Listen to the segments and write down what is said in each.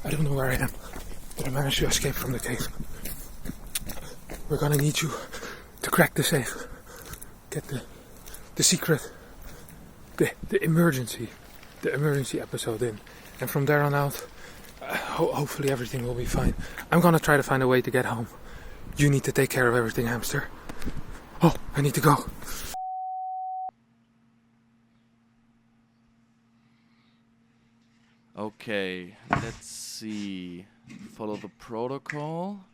I don't know where I am, but I managed to escape from the cave. We're gonna need you to crack the safe. Get the secret, the emergency episode in. And from there on out, hopefully everything will be fine. I'm gonna try to find a way to get home. You need to take care of everything, hamster. Oh, I need to go. Okay, let's see. Follow the protocol.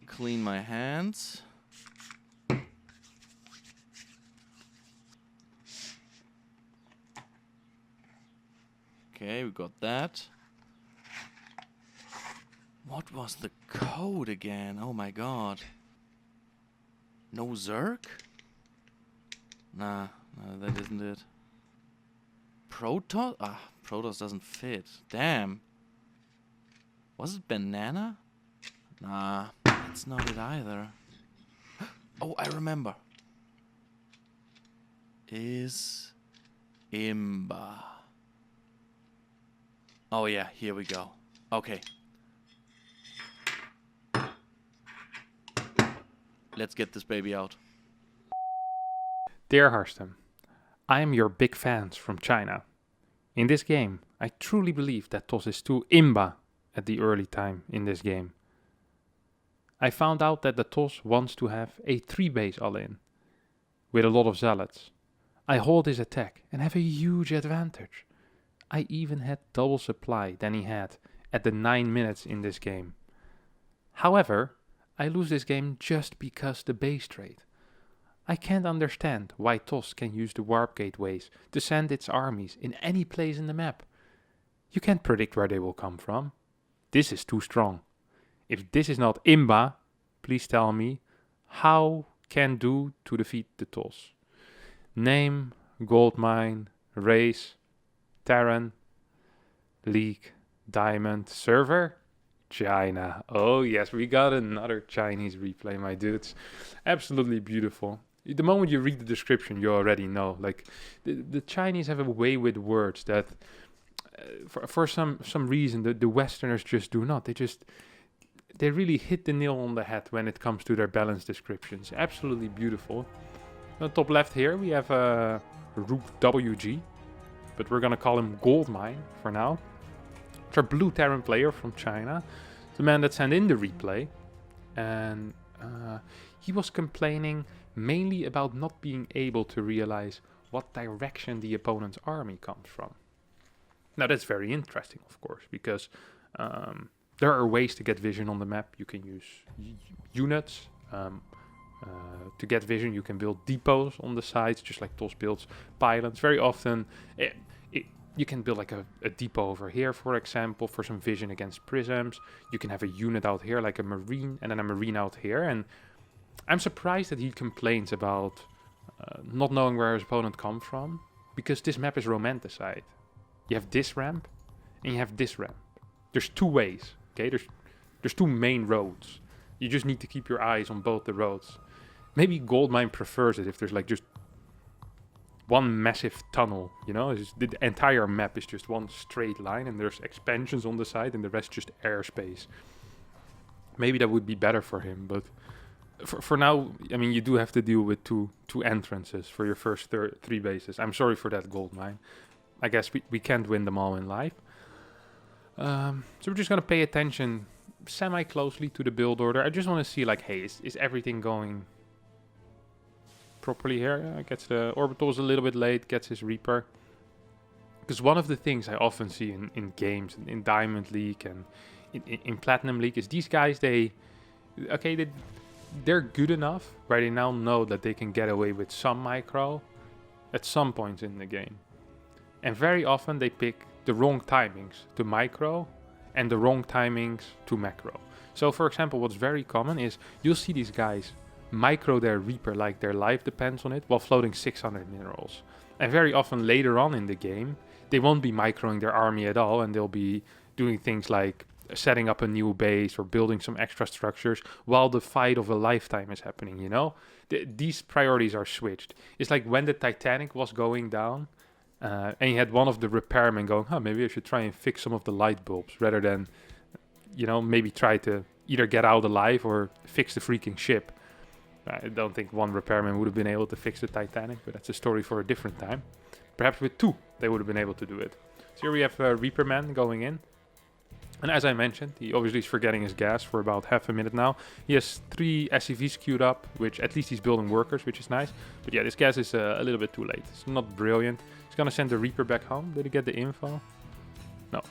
Clean my hands. Okay, we got that. What was the code again? Oh my god. No Zerk? Nah, that isn't it. Protoss? Protoss doesn't fit. Damn. Was it banana? Nah, that's not it either. Oh, I remember. Is Imba. Oh yeah, here we go. Okay. Let's get this baby out. Dear Harstem, I am your big fans from China. In this game, I truly believe that TOS is too Imba at the early time in this game. I found out that the TOS wants to have a 3-base all-in, with a lot of zealots. I hold his attack and have a huge advantage. I even had double supply than he had at the 9 minutes in this game. However, I lose this game just because the base trade. I can't understand why TOS can use the warp gateways to send its armies in any place in the map. You can't predict where they will come from. This is too strong. If this is not Imba, please tell me how can do to defeat the TOS. Name, gold mine, race, Terran, League, Diamond, server, China. Oh yes, we got another Chinese replay, my dudes. Absolutely beautiful. The moment you read the description, you already know. Like the Chinese have a way with words that, for some reason, the Westerners just do not. They really hit the nail on the head when it comes to their balanced descriptions. Absolutely beautiful. On the top left here, we have Rook WG, but we're gonna call him Goldmine for now. It's our blue Terran player from China, the man that sent in the replay, and he was complaining mainly about not being able to realize what direction the opponent's army comes from. Now that's very interesting, of course, because there are ways to get vision on the map. You can use units. To get vision, you can build depots on the sides, just like TOS builds pylons. Very often, you can build like a depot over here, for example, for some vision against prisms. You can have a unit out here, like a marine, and then a marine out here. And I'm surprised that he complains about not knowing where his opponent comes from, because this map is romanticized. You have this ramp, and you have this ramp. There's two ways, okay? There's two main roads. You just need to keep your eyes on both the roads. Maybe Goldmine prefers it if there's like just one massive tunnel, you know? The entire map is just one straight line, and there's expansions on the side, and the rest just airspace. Maybe that would be better for him, but for now, I mean, you do have to deal with two entrances for your first 3 bases. I'm sorry for that, Goldmine. I guess we can't win them all in life. So we're just going to pay attention semi-closely to the build order. I just want to see, like, hey, is everything going properly here? Gets the orbitals a little bit late, gets his Reaper. Because one of the things I often see in games, in Diamond League and in Platinum League, is these guys, they're good enough where they now know that they can get away with some micro at some point in the game. And very often they pick the wrong timings to micro and the wrong timings to macro. So for example, what's very common is you'll see these guys micro their Reaper like their life depends on it while floating 600 minerals. And very often later on in the game, they won't be microing their army at all, and they'll be doing things like setting up a new base or building some extra structures while the fight of a lifetime is happening, you know? These priorities are switched. It's like when the Titanic was going down, And he had one of the repairmen going, maybe I should try and fix some of the light bulbs rather than, maybe try to either get out alive or fix the freaking ship. I don't think one repairman would have been able to fix the Titanic, but that's a story for a different time. Perhaps with 2, they would have been able to do it. So here we have Reaper Man going in. And as I mentioned, he obviously is forgetting his gas for about half a minute now. He has 3 SCVs queued up, which at least he's building workers, which is nice. But yeah, this gas is a little bit too late. It's not brilliant. He's gonna send the Reaper back home. Did he get the info? No.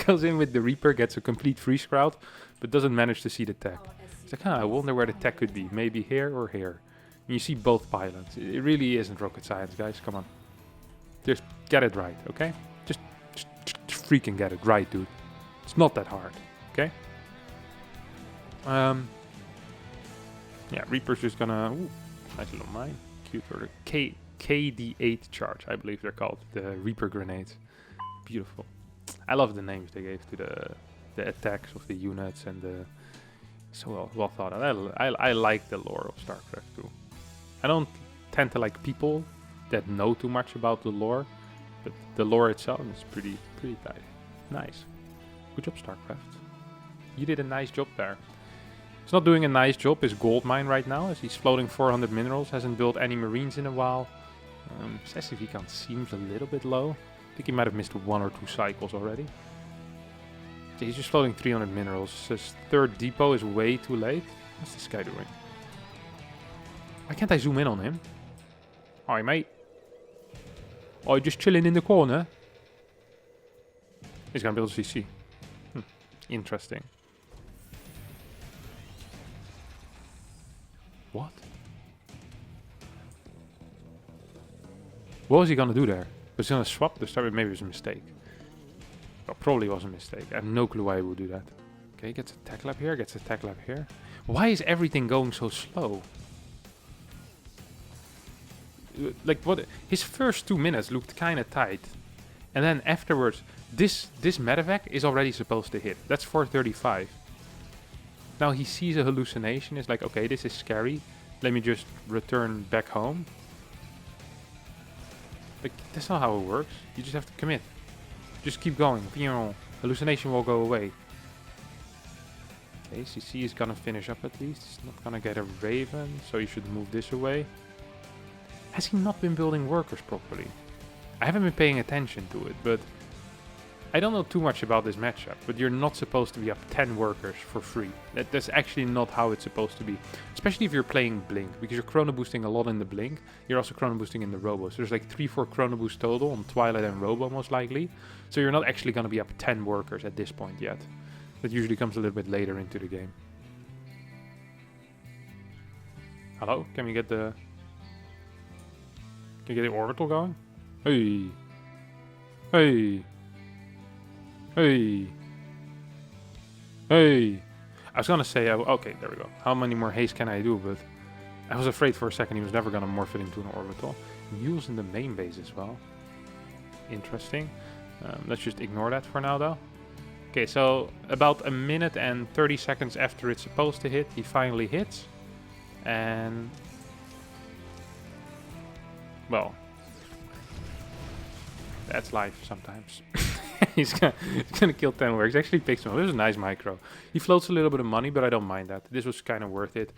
Goes in with the Reaper, gets a complete freeze crowd, but doesn't manage to see the tech. He's like, I wonder where the tech could be. Maybe here or here. And you see both pylons. It really isn't rocket science, guys. Come on. Just get it right, okay? Just freaking get it right, dude. It's not that hard, okay? Yeah, Reaper's just gonna... Ooh, nice little mine. Cute for the KD8 charge, I believe they're called. The Reaper grenades. Beautiful. I love the names they gave to the attacks of the units and the... So well thought out. I like the lore of StarCraft 2. I don't tend to like people that know too much about the lore, but the lore itself is pretty tight. Nice. Good job, StarCraft. You did a nice job there. He's not doing a nice job, his gold mine right now, as he's floating 400 minerals, hasn't built any marines in a while. His SCV count seems a little bit low. I think he might have missed 1 or 2 cycles already. So he's just floating 300 minerals. His 3rd depot is way too late. What's this guy doing? Why can't I zoom in on him? Hi, mate. Oh, you're just chilling in the corner? He's gonna build a CC. Interesting. What? What was he gonna do there? Was he gonna swap the start? Maybe it was a mistake. Well, probably was a mistake. I have no clue why he would do that. Okay, gets a tech lab here, gets a tech lab here. Why is everything going so slow? Like what? His first 2 minutes looked kind of tight, and then afterwards, this medevac is already supposed to hit. That's 435. Now he sees a hallucination. It's like, okay, this is scary. Let me just return back home. Like that's not how it works. You just have to commit. Just keep going. Hallucination will go away. Okay, CC is gonna finish up at least. He's not gonna get a Raven, so you should move this away. Has he not been building workers properly? I haven't been paying attention to it, but I don't know too much about this matchup, but you're not supposed to be up 10 workers for free. That's actually not how it's supposed to be. Especially if you're playing Blink, because you're chrono boosting a lot in the Blink. You're also chrono boosting in the Robo. So there's like 3-4 chrono boosts total on Twilight and Robo most likely. So you're not actually going to be up 10 workers at this point yet. That usually comes a little bit later into the game. Hello? Can we get the... Can you get the orbital going? Hey! Hey! Hey! Hey! I was gonna say, okay, there we go. How many more haste can I do? But I was afraid for a second he was never gonna morph it into an orbital. Mules in the main base as well. Interesting. Let's just ignore that for now though. Okay, so about 1 minute and 30 seconds after it's supposed to hit, he finally hits. And... well... that's life sometimes. he's gonna kill 10 workers. Actually picks him up. This is a nice micro. He floats a little bit of money, but I don't mind that. This was kind of worth it.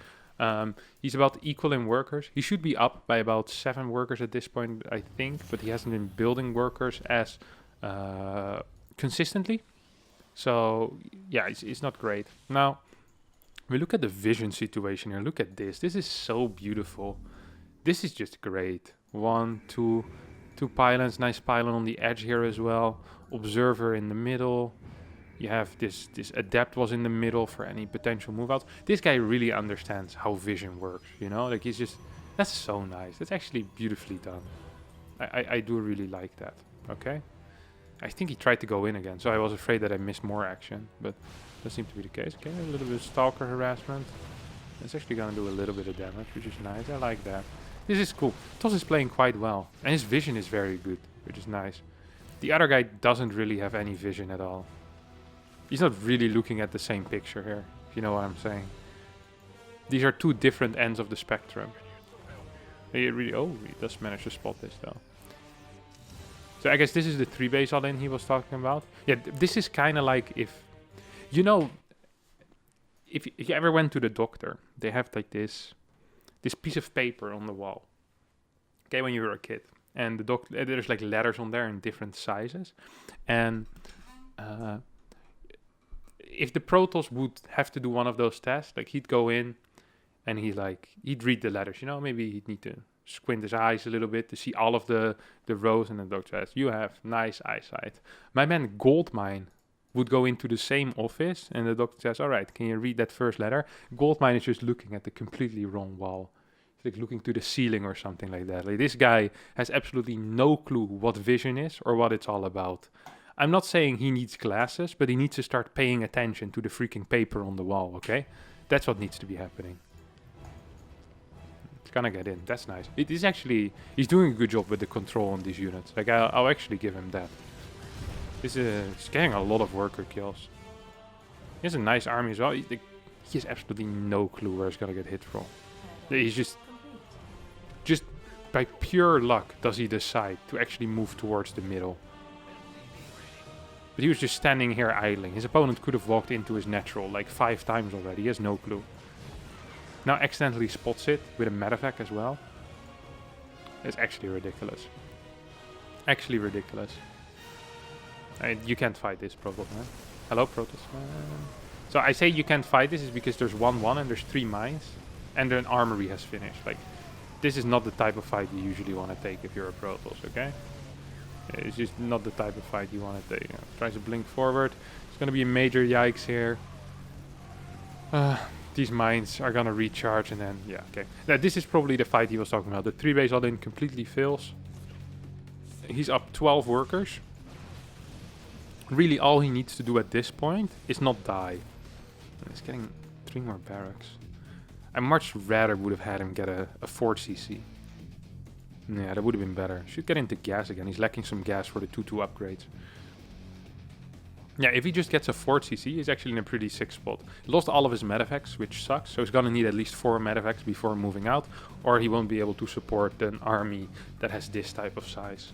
He's about equal in workers. He should be up by about 7 workers at this point, I think. But he hasn't been building workers as consistently. So, yeah, it's not great. Now, we look at the vision situation here. Look at this. This is so beautiful. This is just great. 1, 2... 2 pylons, nice pylon on the edge here as well. Observer in the middle. You have this adept was in the middle for any potential move outs. This guy really understands how vision works, you know? Like he's just, that's so nice. That's actually beautifully done. I do really like that, okay? I think he tried to go in again, so I was afraid that I missed more action, but that seemed to be the case. Okay, a little bit of stalker harassment. It's actually gonna do a little bit of damage, which is nice. I like that. This is cool. Toss is playing quite well. And his vision is very good, which is nice. The other guy doesn't really have any vision at all. He's not really looking at the same picture here, if you know what I'm saying. These are 2 different ends of the spectrum. He really, oh, he does manage to spot this though. So I guess this is the 3 base all-in he was talking about. Yeah, this is kind of like if, you know, if you ever went to the doctor, they have like this piece of paper on the wall. Okay, when you were a kid, and the doctor, there's like letters on there in different sizes, and if the Protoss would have to do one of those tests, like he'd go in, and he'd read the letters. You know, maybe he'd need to squint his eyes a little bit to see all of the rows, and the doctor says, "You have nice eyesight." My man Goldmine would go into the same office, and the doctor says, "All right, can you read that first letter?" Goldmine is just looking at the completely wrong wall. He's like looking to the ceiling or something like that. Like, this guy has absolutely no clue what vision is or what it's all about. I'm not saying he needs glasses, but he needs to start paying attention to the freaking paper on the wall, okay? That's what needs to be happening. It's gonna get in. That's nice. It is actually... He's doing a good job with the control on these units. Like, I'll actually give him that. He's getting a lot of worker kills. He has a nice army as well. He has absolutely no clue where he's gonna get hit from. He's just by pure luck does he decide to actually move towards the middle. But he was just standing here idling. His opponent could have walked into his natural like 5 times already. He has no clue. Now accidentally spots it with a medevac as well. It's actually ridiculous. Actually ridiculous. You can't fight this, Protoss man. Hello, Protoss man. So I say you can't fight this is because there's 1-1 and there's 3 mines. And an armory has finished. Like, this is not the type of fight you usually want to take if you're a Protoss, okay? It's just not the type of fight you want to take. Tries to blink forward. It's going to be a major yikes here. These mines are going to recharge and then, yeah, okay. Now, this is probably the fight he was talking about. The 3 base all-in completely fails. He's up 12 workers. Really, all he needs to do at this point is not die. He's getting 3 more barracks. I much rather would have had him get a 4cc. Yeah, that would have been better. Should get into gas again. He's lacking some gas for the 2-2 upgrades. Yeah, if he just gets a 4cc, he's actually in a pretty sick spot. He lost all of his medevacs, which sucks. So he's gonna need at least 4 medevacs before moving out. Or he won't be able to support an army that has this type of size.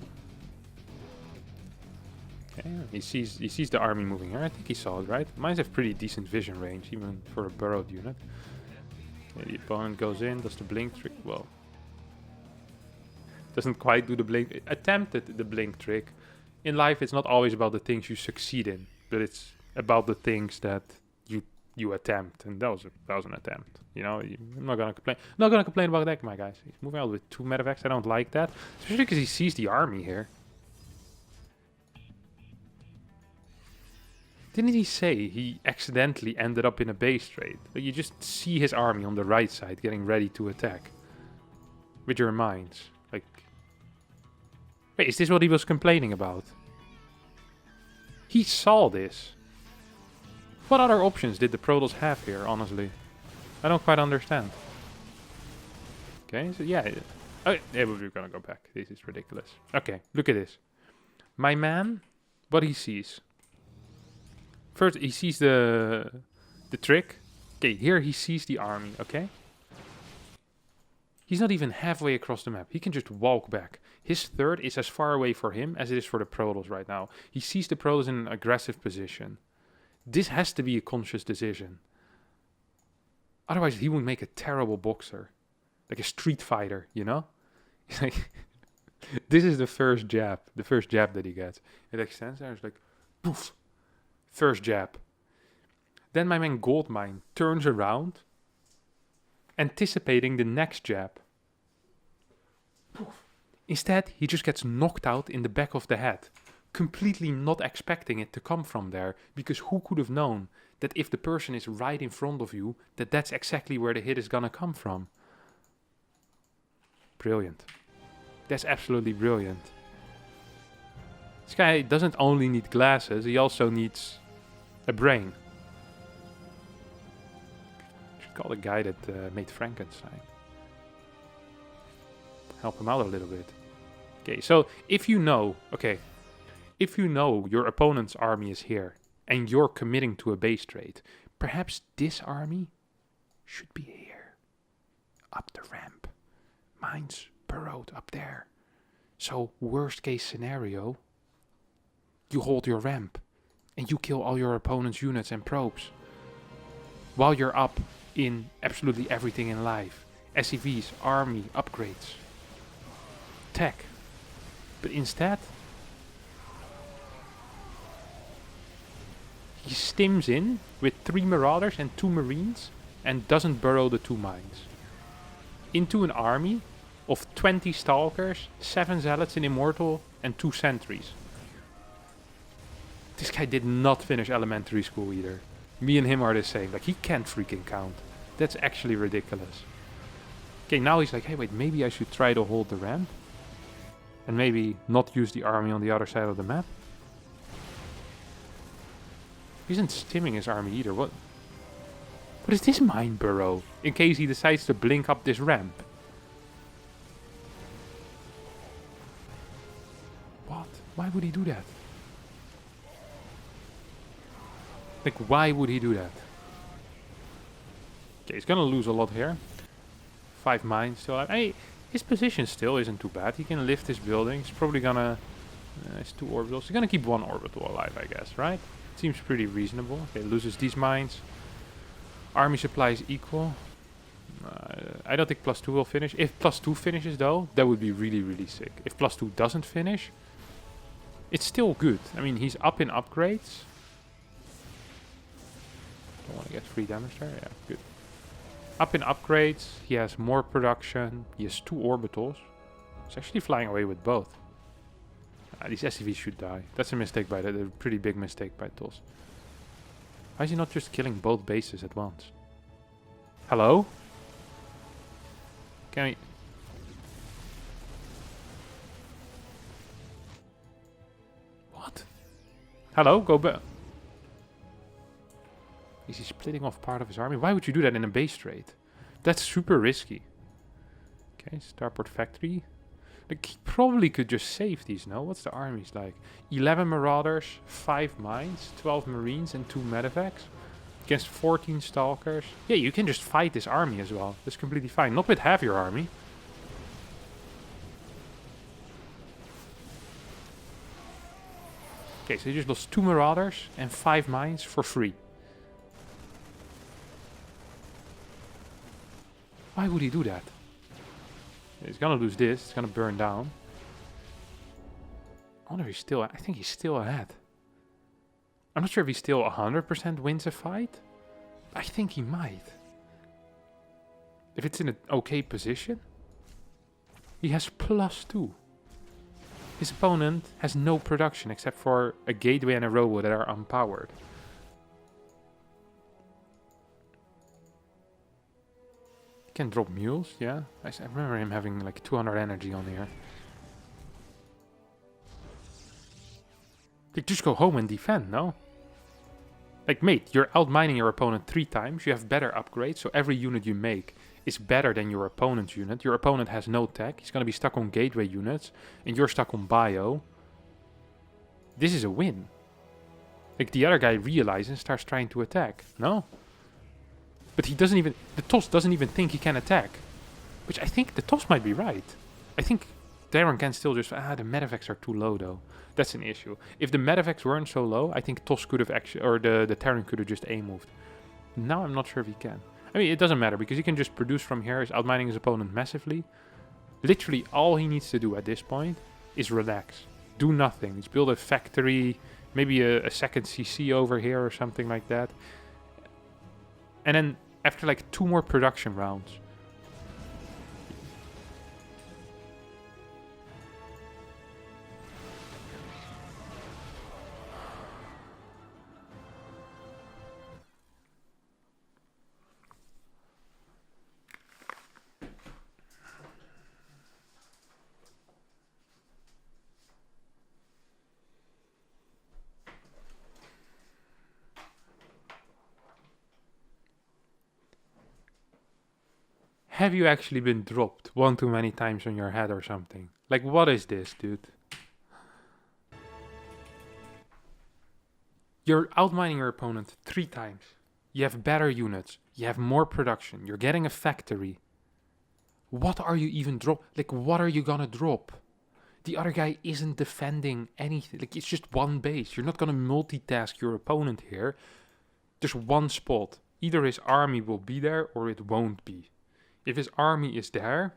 Okay, he sees the army moving here. I think he saw it, right? Mines have pretty decent vision range, even for a burrowed unit. Okay, the opponent goes in, does the blink trick. Well, doesn't quite do the blink. Attempted the blink trick. In life, it's not always about the things you succeed in, but it's about the things that you attempt. And that was an attempt. You know, I'm not gonna complain. Not gonna complain about that, my guys. He's moving out with 2 medevacs. I don't like that, especially because he sees the army here. Didn't he say he accidentally ended up in a base trade? Like, you just see his army on the right side getting ready to attack. With your mines. Like... Wait, is this what he was complaining about? He saw this. What other options did the Protoss have here, honestly? I don't quite understand. Okay, so yeah. Oh, yeah, we're gonna go back. This is ridiculous. Okay, look at this. My man, what he sees. First, he sees the trick. Okay, here he sees the army, okay? He's not even halfway across the map. He can just walk back. His third is as far away for him as it is for the Protoss right now. He sees the Protoss in an aggressive position. This has to be a conscious decision. Otherwise, he would make a terrible boxer. Like a street fighter, you know? He's like... This is the first jab. The first jab that he gets. It extends there. It's like... Poof! First jab. Then my man Goldmine turns around, anticipating the next jab. Poof. Instead, he just gets knocked out in the back of the head, completely not expecting it to come from there, because who could have known that if the person is right in front of you, that's exactly where the hit is gonna come from. Brilliant. That's absolutely brilliant. This guy doesn't only need glasses, he also needs a brain. Should call the guy that made Frankenstein. Help him out a little bit. Okay, so if you know, your opponent's army is here and you're committing to a base trade, perhaps this army should be here. Up the ramp. Mine's burrowed up there. So, worst case scenario, you hold your ramp and you kill all your opponent's units and probes while you're up in absolutely everything in life. SCVs, army, upgrades, tech. But instead, he stims in with 3 marauders and 2 marines and doesn't burrow the 2 mines. Into an army of 20 stalkers, 7 zealots in immortal and 2 sentries. This guy did not finish elementary school either. Me and him are the same. Like, he can't freaking count. That's actually ridiculous. Okay, now he's like, hey wait, maybe I should try to hold the ramp. And maybe not use the army on the other side of the map. He isn't stimming his army either. What is this mine burrow? In case he decides to blink up this ramp. What? Why would he do that? Like, why would he do that? Okay, he's gonna lose a lot here. 5 mines still. Hey, his position still isn't too bad. He can lift his building. He's probably gonna... it's 2 orbitals. He's gonna keep 1 orbital alive, I guess, right? Seems pretty reasonable. Okay, loses these mines. Army supply is equal. I don't think +2 will finish. If +2 finishes, though, that would be really, really sick. If +2 doesn't finish, it's still good. I mean, he's up in upgrades. Don't want to get free damage there. Yeah, good. Up in upgrades, he has more production. He has 2 orbitals. He's actually flying away with both. These SCVs should die. That's a mistake by that. A pretty big mistake by TOS. Why is he not just killing both bases at once? Hello? Can we... What? Hello? Go back. Is he splitting off part of his army? Why would you do that in a base trade? That's super risky. Okay, Starport Factory. Like, he probably could just save these, no? What's the armies like? 11 marauders, 5 mines, 12 marines and 2 medevacs. Against 14 stalkers. Yeah, you can just fight this army as well. That's completely fine. Not with half your army. Okay, so you just lost 2 marauders and 5 mines for free. Why would he do that? He's gonna lose this. It's gonna burn down. I wonder if he's still... I think he's still ahead. I'm not sure if he still 100% wins a fight. I think he might. If it's in an okay position. He has +2. His opponent has no production except for a gateway and a robo that are unpowered. Can drop mules, yeah. I remember him having like 200 energy on here. Like, just go home and defend, no? Like, mate, you're outmining your opponent 3 times. You have better upgrades, so every unit you make is better than your opponent's unit. Your opponent has no tech. He's gonna be stuck on gateway units, and you're stuck on bio. This is a win. Like, the other guy realizes and starts trying to attack, no? But he doesn't even... The TOS doesn't even think he can attack. Which I think the TOS might be right. I think Terran can still just... the medevacs are too low, though. That's an issue. If the medevacs weren't so low, I think TOS could have actually... Or the Terran could have just A-moved. Now I'm not sure if he can. I mean, it doesn't matter, because he can just produce from here. He's outmining his opponent massively. Literally, all he needs to do at this point is relax. Do nothing. Just build a factory. Maybe a second CC over here or something like that. And then... After like 2 more production rounds. Have you actually been dropped 1 too many times on your head or something? Like, what is this, dude? You're outmining your opponent 3 times. You have better units. You have more production. You're getting a factory. What are you even drop? Like, what are you gonna drop? The other guy isn't defending anything. Like, it's just one base. You're not going to multitask your opponent here. There's one spot. Either his army will be there or it won't be. If his army is there,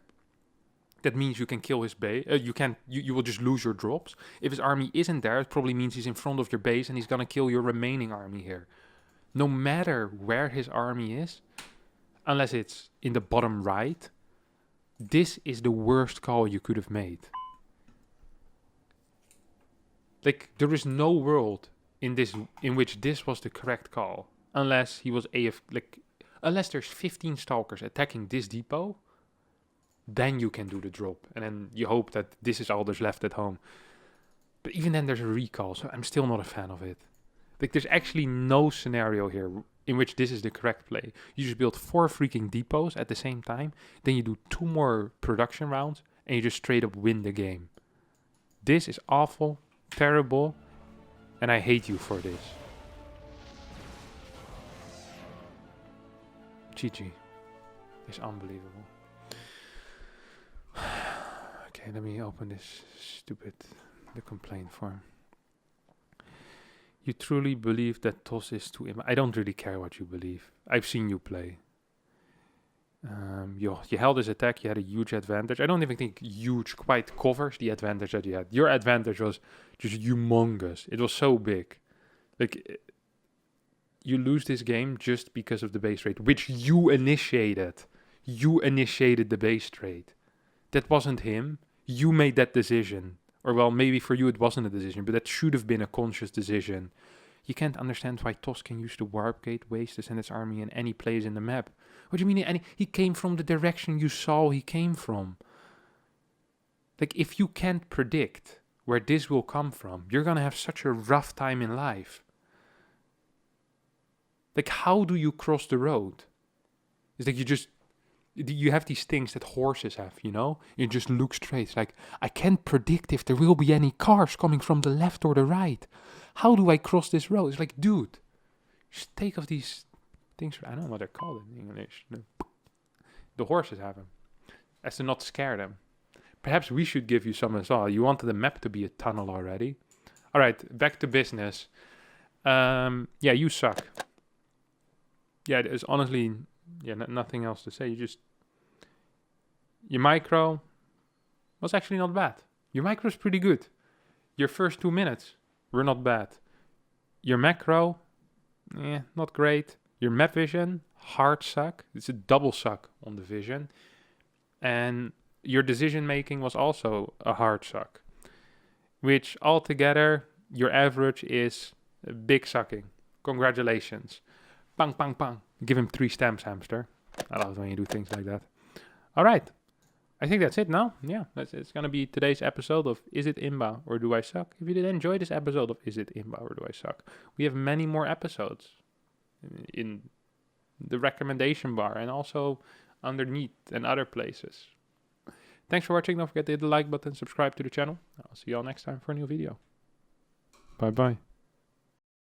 that means you can kill his base. You will just lose your drops. If his army isn't there, it probably means he's in front of your base and he's going to kill your remaining army here. No matter where his army is, unless it's in the bottom right, this is the worst call you could have made. Like, there is no world in which this was the correct call, unless he was unless there's 15 stalkers attacking this depot, then you can do the drop, and then you hope that this is all there's left at home. But even then there's a recall, so I'm still not a fan of it. Like, there's actually no scenario here in which this is the correct play. You just build 4 freaking depots at the same time, then you do 2 more production rounds, and you just straight up win the game. This is awful, terrible, and I hate you for this. GG. It's unbelievable. Okay, let me open this the complaint form. You truly believe that toss is too I don't really care what you believe. I've seen you play. You held his attack, you had a huge advantage. I don't even think huge quite covers the advantage that you had. Your advantage was just humongous. It was so big. Like, you lose this game just because of the base trade, which you initiated. You initiated the base trade. That wasn't him. You made that decision. Or, well, maybe for you it wasn't a decision, but that should have been a conscious decision. You can't understand why Toss can use the warp gateways to send his army in any place in the map. What do you mean? He came from the direction you saw he came from. Like, if you can't predict where this will come from, you're gonna have such a rough time in life. Like, how do you cross the road? It's like you have these things that horses have, you know? You just look straight. It's like, I can't predict if there will be any cars coming from the left or the right. How do I cross this road? It's like, dude, just take off these things. I don't know what they're called in English. No. The horses have them. As to not scare them. Perhaps we should give you some as well. You wanted the map to be a tunnel already. All right, back to business. Yeah, you suck. Yeah, there's honestly nothing else to say. Your micro was actually not bad. Your micro is pretty good. Your first 2 minutes were not bad. Your macro, not great. Your map vision, hard suck. It's a double suck on the vision. And your decision making was also a hard suck. Which altogether, your average is a big sucking. Congratulations. Pang, pang, pang. Give him 3 stamps, hamster. I love when you do things like that. All right. I think that's it now. Yeah, it's going to be today's episode of Is It Imba or Do I Suck? If you did enjoy this episode of Is It Imba or Do I Suck? We have many more episodes in the recommendation bar and also underneath and other places. Thanks for watching. Don't forget to hit the like button, subscribe to the channel. I'll see you all next time for a new video. Bye-bye.